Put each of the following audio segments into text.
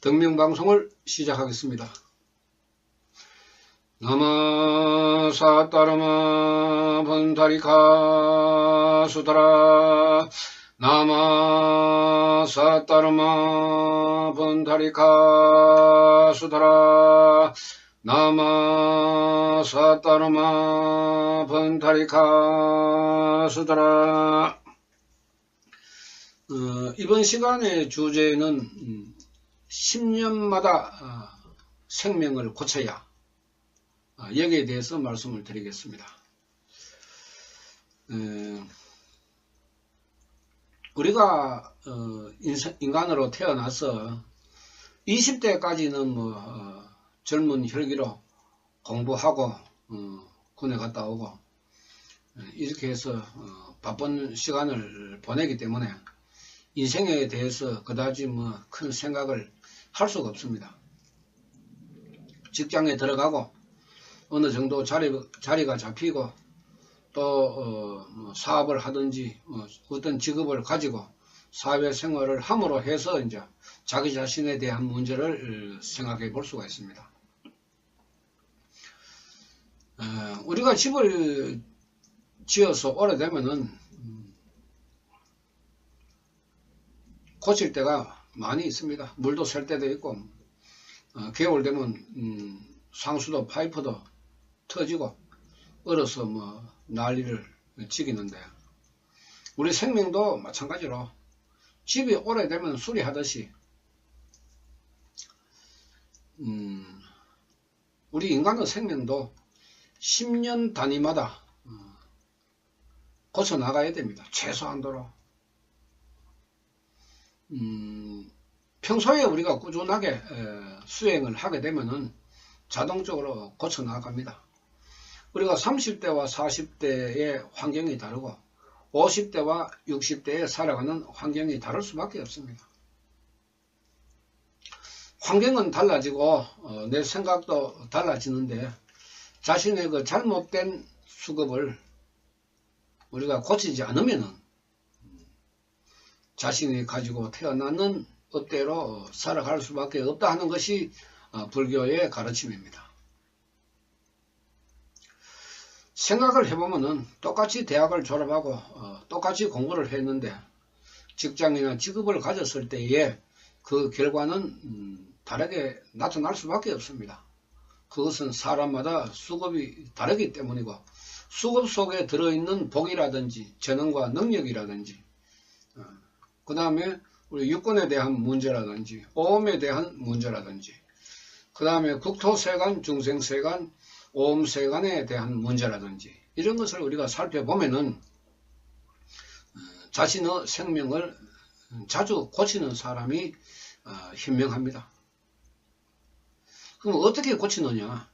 등명방송을 시작하겠습니다. 나마 사따르마 번타리카 수다라 나마 사따르마 번타리카 수다라 나마 사따르마 번타리카 수다라. 이번 시간의 주제는 10년마다 생명을 고쳐야, 여기에 대해서 말씀을 드리겠습니다. 우리가 인간으로 태어나서 20대까지는 젊은 혈기로 공부하고 군에 갔다 오고 이렇게 해서 바쁜 시간을 보내기 때문에 인생에 대해서 그다지 큰 생각을 할 수가 없습니다. 직장에 들어가고 어느 정도 자리가 잡히고 또 사업을 하든지 어떤 직업을 가지고 사회생활을 함으로 해서 이제 자기 자신에 대한 문제를 생각해 볼 수가 있습니다. 우리가 집을 지어서 오래되면은 고칠 때가 많이 있습니다. 물도 셀 때도 있고, 겨울 되면 상수도 파이프도 터지고 얼어서 난리를 치기는데, 우리 생명도 마찬가지로 집이 오래되면 수리하듯이 우리 인간의 생명도 10년 단위마다 고쳐 나가야 됩니다. 최소한도로. 평소에 우리가 꾸준하게 수행을 하게 되면은 자동적으로 고쳐 나갑니다. 우리가 30대와 40대의 환경이 다르고 50대와 60대에 살아가는 환경이 다를 수밖에 없습니다. 환경은 달라지고 내 생각도 달라지는데, 자신의 그 잘못된 수급을 우리가 고치지 않으면은 자신이 가지고 태어나는 법대로 살아갈 수밖에 없다 하는 것이 불교의 가르침입니다. 생각을 해보면은 똑같이 대학을 졸업하고 똑같이 공부를 했는데 직장이나 직업을 가졌을 때에 그 결과는 다르게 나타날 수밖에 없습니다. 그것은 사람마다 수급이 다르기 때문이고, 수급 속에 들어있는 복이라든지 재능과 능력이라든지 그 다음에 우리 육군에 대한 문제라든지 오음에 대한 문제라든지 그 다음에 국토세관, 중생세관, 오음세관에 대한 문제라든지 이런 것을 우리가 살펴보면은 자신의 생명을 자주 고치는 사람이 현명합니다. 그럼 어떻게 고치느냐?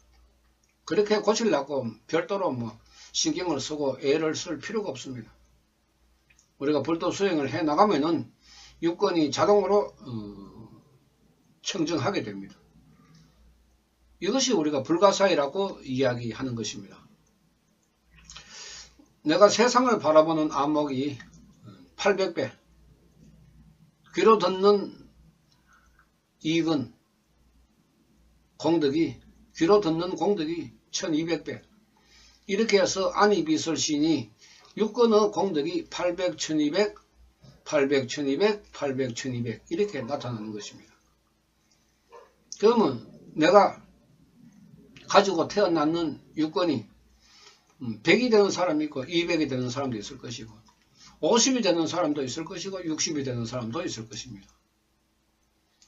그렇게 고치려고 별도로 신경을 쓰고 애를 쓸 필요가 없습니다. 우리가 불도 수행을 해 나가면은 육건이 자동으로 청정하게 됩니다. 이것이 우리가 불가사의라고 이야기하는 것입니다. 내가 세상을 바라보는 안목이 800배, 귀로 듣는 이익은 공덕이, 귀로 듣는 공덕이 1200배, 이렇게 해서 안이비설신이 육건의 공덕이 800, 1200, 800, 1200, 800, 1200 이렇게 나타나는 것입니다. 그러면 내가 가지고 태어났는 육건이 100이 되는 사람이 있고 200이 되는 사람도 있을 것이고 50이 되는 사람도 있을 것이고 60이 되는 사람도 있을 것입니다.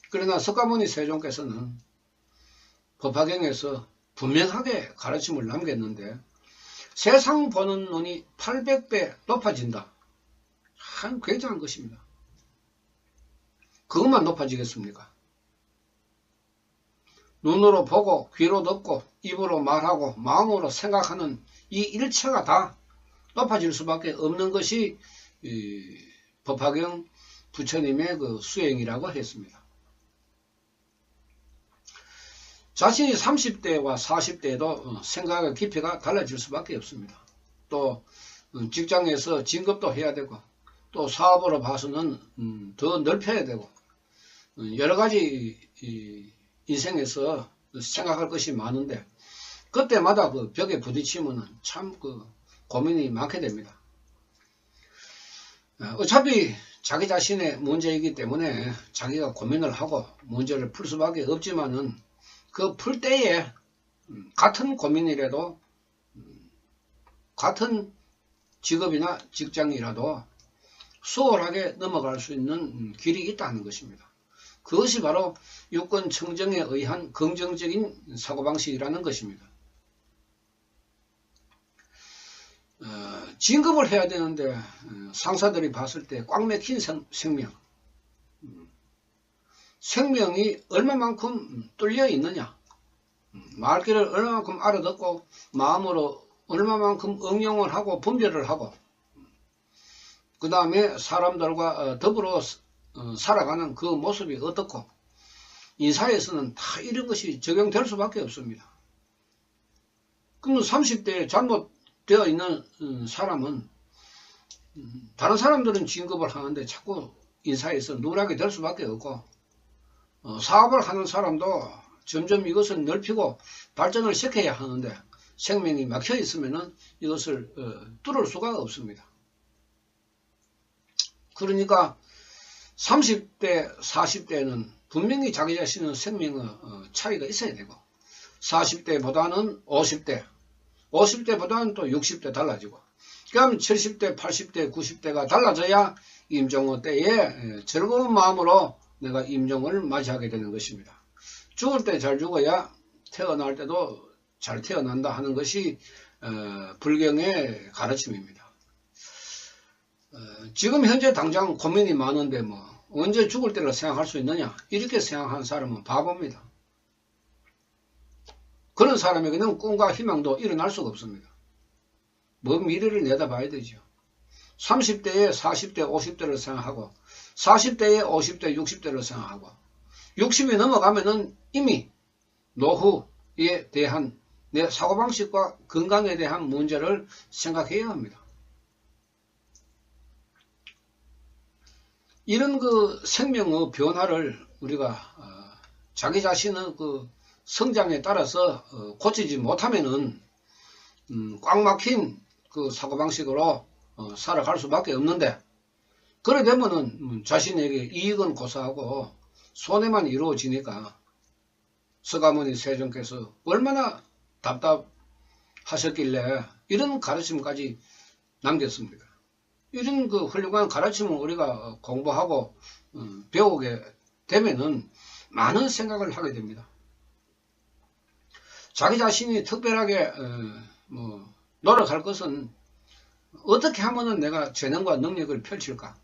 그러나 석가모니 세종께서는 법화경에서 분명하게 가르침을 남겼는데, 세상 보는 눈이 800배 높아진다. 참 굉장한 것입니다. 그것만 높아지겠습니까? 눈으로 보고 귀로 듣고 입으로 말하고 마음으로 생각하는 이 일체가 다 높아질 수밖에 없는 것이 법화경 부처님의 그 수행이라고 했습니다. 자신이 30대와 40대에도 생각의 깊이가 달라질 수밖에 없습니다. 또 직장에서 진급도 해야 되고, 또 사업으로 봐서는 더 넓혀야 되고, 여러 가지 인생에서 생각할 것이 많은데 그때마다 그 벽에 부딪히면은 참 그 고민이 많게 됩니다. 어차피 자기 자신의 문제이기 때문에 자기가 고민을 하고 문제를 풀 수밖에 없지만은 그 풀 때에 같은 고민이라도 같은 직업이나 직장이라도 수월하게 넘어갈 수 있는 길이 있다는 것입니다. 그것이 바로 유권 청정에 의한 긍정적인 사고방식이라는 것입니다. 진급을 해야 되는데 상사들이 봤을 때 꽉 막힌 생명이 얼마만큼 뚫려 있느냐, 말귀를 얼마만큼 알아듣고 마음으로 얼마만큼 응용을 하고 분별을 하고 그 다음에 사람들과 더불어 살아가는 그 모습이 어떻고, 인사에서는 다 이런 것이 적용될 수밖에 없습니다. 그럼 30대에 잘못되어 있는 사람은 다른 사람들은 진급을 하는데 자꾸 인사에서 누락이 될 수밖에 없고, 사업을 하는 사람도 점점 이것을 넓히고 발전을 시켜야 하는데 생명이 막혀 있으면은 이것을 뚫을 수가 없습니다. 그러니까 30대, 40대는 분명히 자기 자신의 생명의 차이가 있어야 되고, 40대보다는 50대, 50대보다는 또 60대 달라지고, 그럼 70대, 80대, 90대가 달라져야 임종의 때에 즐거운 마음으로 내가 임종을 맞이하게 되는 것입니다. 죽을 때 잘 죽어야 태어날 때도 잘 태어난다 하는 것이 불경의 가르침입니다. 지금 현재 당장 고민이 많은데 뭐 언제 죽을 때를 생각할 수 있느냐, 이렇게 생각하는 사람은 바보입니다. 그런 사람에게는 꿈과 희망도 일어날 수가 없습니다. 먼 미래를 내다봐야 되죠. 30대에 40대, 50대를 생각하고 40대에 50대, 60대를 생각하고 60이 넘어가면은 이미 노후에 대한 내 사고방식과 건강에 대한 문제를 생각해야 합니다. 이런 그 생명의 변화를 우리가 자기 자신의 그 성장에 따라서 고치지 못하면은 꽉 막힌 그 사고방식으로 살아갈 수밖에 없는데, 그래 되면은 자신에게 이익은 고사하고 손해만 이루어지니까 서가모니 세종께서 얼마나 답답하셨길래 이런 가르침까지 남겼습니다. 이런 그 훌륭한 가르침을 우리가 공부하고 배우게 되면은 많은 생각을 하게 됩니다. 자기 자신이 특별하게 노력할 것은 어떻게 하면은 내가 재능과 능력을 펼칠까?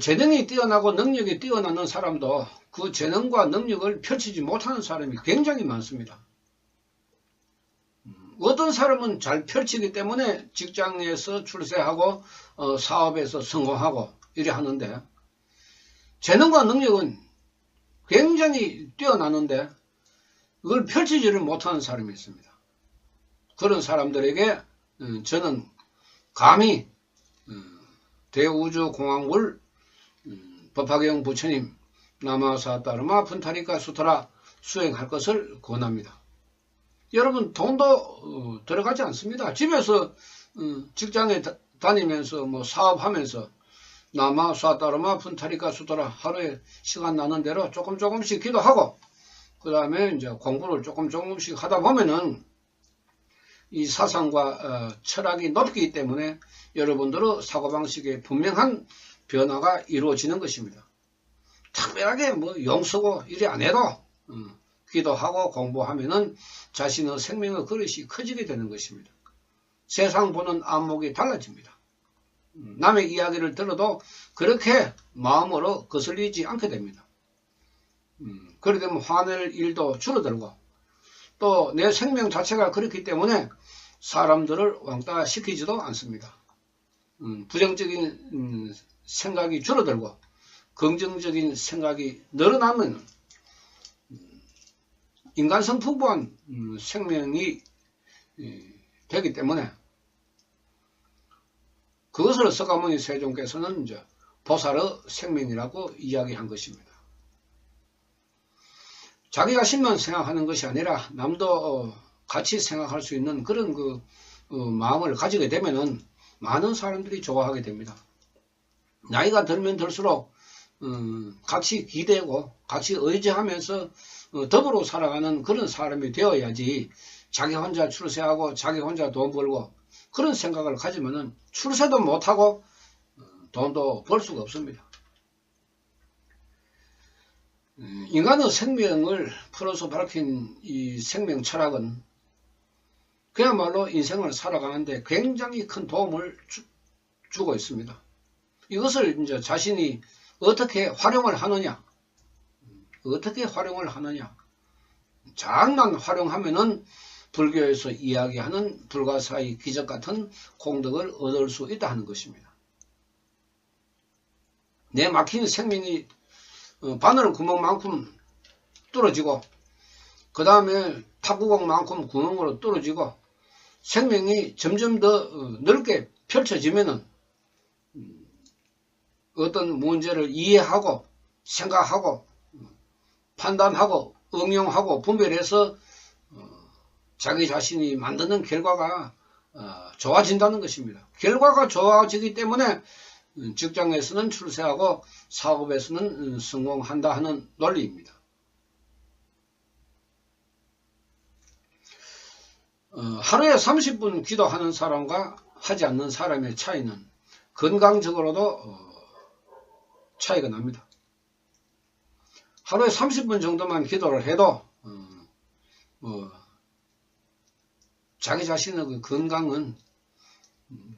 재능이 뛰어나고 능력이 뛰어나는 사람도 그 재능과 능력을 펼치지 못하는 사람이 굉장히 많습니다. 어떤 사람은 잘 펼치기 때문에 직장에서 출세하고 사업에서 성공하고 이래 하는데, 재능과 능력은 굉장히 뛰어나는데 그걸 펼치지를 못하는 사람이 있습니다. 그런 사람들에게 저는 감히 대우주공황물 법화경 부처님 나마사따르마 분타리카 수토라 수행할 것을 권합니다. 여러분, 돈도 들어가지 않습니다. 집에서 직장에 다니면서 뭐 사업하면서 나마 사따르마 분타리카 수토라 하루에 시간 나는 대로 조금씩 기도하고 그 다음에 이제 공부를 조금씩 하다 보면은 이 사상과 철학이 높기 때문에 여러분들의 사고방식에 분명한 변화가 이루어지는 것입니다. 특별하게 뭐 용서고 이래 안 해도 기도하고 공부하면은 자신의 생명의 그릇이 커지게 되는 것입니다. 세상 보는 안목이 달라집니다. 남의 이야기를 들어도 그렇게 마음으로 거슬리지 않게 됩니다. 그래 되면 화낼 일도 줄어들고 또 내 생명 자체가 그렇기 때문에 사람들을 왕따 시키지도 않습니다. 부정적인 생각이 줄어들고 긍정적인 생각이 늘어나면 인간성 풍부한 생명이 되기 때문에 그것을 서가모니 세종께서는 이제 보살의 생명이라고 이야기한 것입니다. 자기 자신만 생각하는 것이 아니라 남도 같이 생각할 수 있는 그런 마음을 가지게 되면은 많은 사람들이 좋아하게 됩니다. 나이가 들면 들수록 같이 기대고 같이 의지하면서 더불어 살아가는 그런 사람이 되어야지 자기 혼자 출세하고 자기 혼자 돈 벌고 그런 생각을 가지면은 출세도 못하고 돈도 벌 수가 없습니다. 인간의 생명을 풀어서 밝힌 이 생명 철학은 그야말로 인생을 살아가는데 굉장히 큰 도움을 주고 있습니다. 이것을 이제 자신이 어떻게 활용을 하느냐, 잘만 활용하면은 불교에서 이야기하는 불가사의 기적 같은 공덕을 얻을 수 있다 하는 것입니다. 내 막힌 생명이 바늘 구멍만큼 뚫어지고 그 다음에 탁구공만큼 구멍으로 뚫어지고 생명이 점점 더 넓게 펼쳐지면은 어떤 문제를 이해하고 생각하고 판단하고 응용하고 분별해서 자기 자신이 만드는 결과가 좋아진다는 것입니다. 결과가 좋아지기 때문에 직장에서는 출세하고 사업에서는 성공한다 하는 논리입니다. 하루에 30분 기도하는 사람과 하지 않는 사람의 차이는 건강적으로도 차이가 납니다. 하루에 30분 정도만 기도를 해도 자기 자신의 그 건강은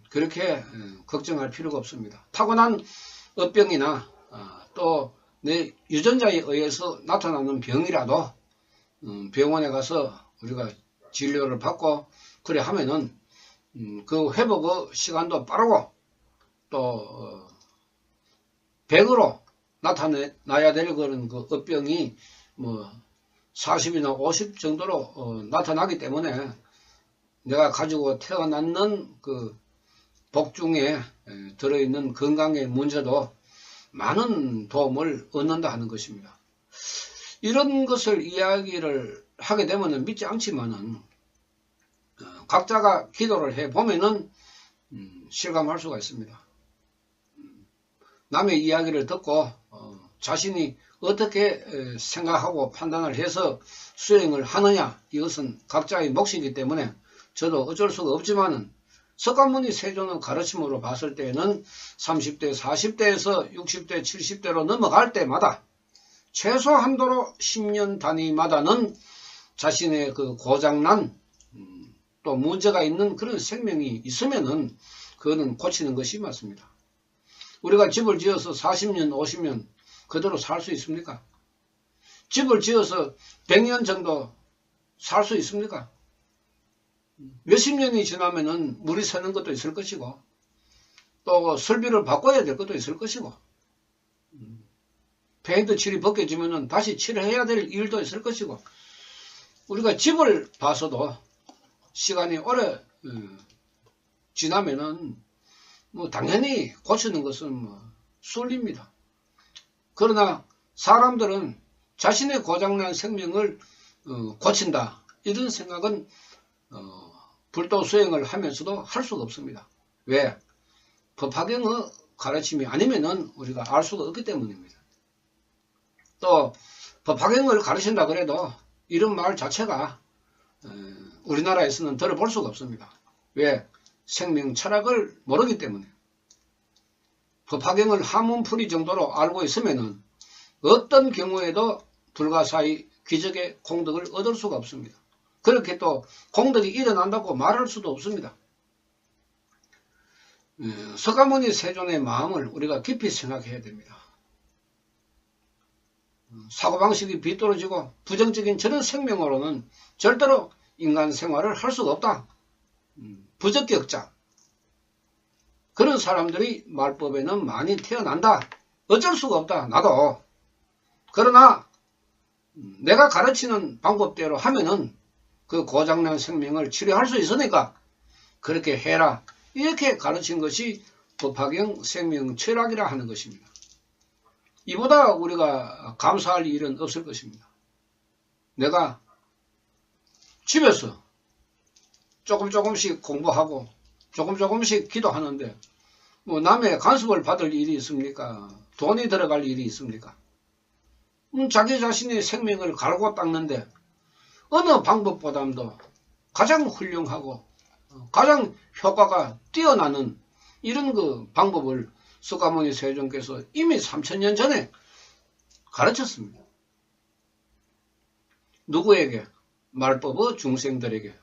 그렇게 걱정할 필요가 없습니다. 타고난 업병이나 또 내 유전자에 의해서 나타나는 병이라도 병원에 가서 우리가 진료를 받고 그래 하면은 그 회복의 시간도 빠르고 또 100으로 나타나야 될 그런 그 업병이 뭐 40이나 50 정도로 나타나기 때문에 내가 가지고 태어났는 그 복중에 들어있는 건강의 문제도 많은 도움을 얻는다 하는 것입니다. 이런 것을 이야기를 하게 되면 믿지 않지만은 각자가 기도를 해 보면은 실감할 수가 있습니다. 남의 이야기를 듣고 자신이 어떻게 생각하고 판단을 해서 수행을 하느냐, 이것은 각자의 몫이기 때문에 저도 어쩔 수가 없지만은 석가모니 세존의 가르침으로 봤을 때는 30대, 40대에서 60대, 70대로 넘어갈 때마다 최소한도로 10년 단위마다는 자신의 그 고장난 또 문제가 있는 그런 생명이 있으면은 그거는 고치는 것이 맞습니다. 우리가 집을 지어서 40년, 50년 그대로 살 수 있습니까? 집을 지어서 100년 정도 살 수 있습니까? 몇십 년이 지나면은 물이 새는 것도 있을 것이고 또 설비를 바꿔야 될 것도 있을 것이고 페인트 칠이 벗겨지면은 다시 칠해야 될 일도 있을 것이고 우리가 집을 봐서도 시간이 오래 지나면은 뭐 당연히 고치는 것은 뭐 순리입니다. 그러나 사람들은 자신의 고장난 생명을 고친다 이런 생각은 불도 수행을 하면서도 할 수가 없습니다. 왜? 법화경의 가르침이 아니면은 우리가 알 수가 없기 때문입니다. 또 법화경을 가르친다 그래도 이런 말 자체가 우리나라에서는 들어볼 수가 없습니다. 왜? 생명 철학을 모르기 때문에. 법화경을 한문풀이 정도로 알고 있으면은 어떤 경우에도 불가사의 기적의 공덕을 얻을 수가 없습니다. 그렇게 또 공덕이 일어난다고 말할 수도 없습니다. 석가모니 세존의 마음을 우리가 깊이 생각해야 됩니다. 사고방식이 비뚤어지고 부정적인 저런 생명으로는 절대로 인간 생활을 할 수가 없다. 부적격자. 그런 사람들이 말법에는 많이 태어난다. 어쩔 수가 없다. 나도. 그러나 내가 가르치는 방법대로 하면은 그 고장난 생명을 치료할 수 있으니까 그렇게 해라. 이렇게 가르친 것이 법화경 생명 철학이라 하는 것입니다. 이보다 우리가 감사할 일은 없을 것입니다. 내가 집에서 조금씩 공부하고 조금씩 기도하는데 뭐 남의 간섭을 받을 일이 있습니까? 돈이 들어갈 일이 있습니까? 자기 자신의 생명을 갈고 닦는데 어느 방법보다도 가장 훌륭하고 가장 효과가 뛰어나는 이런 그 방법을 석가모니 세존께서 이미 3000년 전에 가르쳤습니다. 누구에게? 말법의 중생들에게.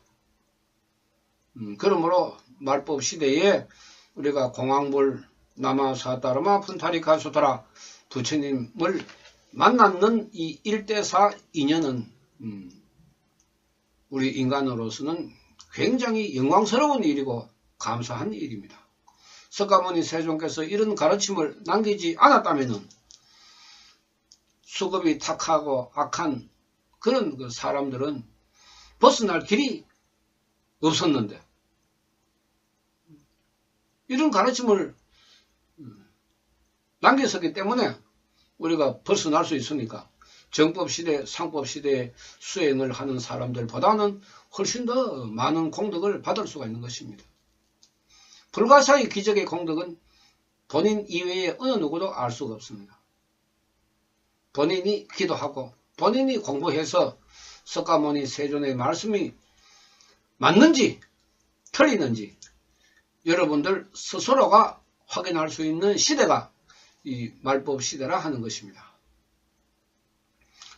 그러므로 말법 시대에 우리가 공황불 나마사다르마 푼타리카수타라 부처님을 만났는 이 1대4 인연은 우리 인간으로서는 굉장히 영광스러운 일이고 감사한 일입니다. 석가모니 세존께서 이런 가르침을 남기지 않았다면 수급이 탁하고 악한 그런 그 사람들은 벗어날 길이 없었는데 이런 가르침을 남겼었기 때문에 우리가 벗어날 수 있으니까 정법시대, 상법시대에 수행을 하는 사람들보다는 훨씬 더 많은 공덕을 받을 수가 있는 것입니다. 불가사의 기적의 공덕은 본인 이외에 어느 누구도 알 수가 없습니다. 본인이 기도하고 본인이 공부해서 석가모니 세존의 말씀이 맞는지 틀리는지 여러분들 스스로가 확인할 수 있는 시대가 이 말법 시대라 하는 것입니다.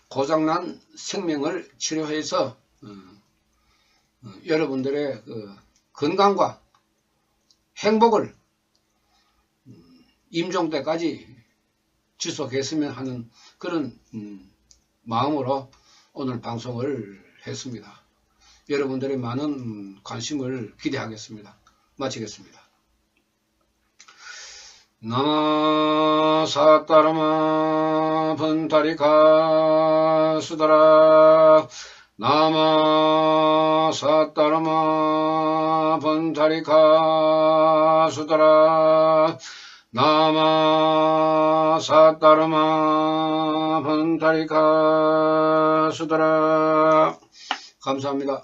고장난 생명을 치료해서 여러분들의 그 건강과 행복을 임종 때까지 지속했으면 하는 그런 마음으로 오늘 방송을 했습니다. 여러분들의 많은 관심을 기대하겠습니다. 마치겠습니다. 나마 사따르마 분타리카 수다라 나마 사따르마 분타리카 수다라 나마 사따르마 분타리카 수다라. 감사합니다.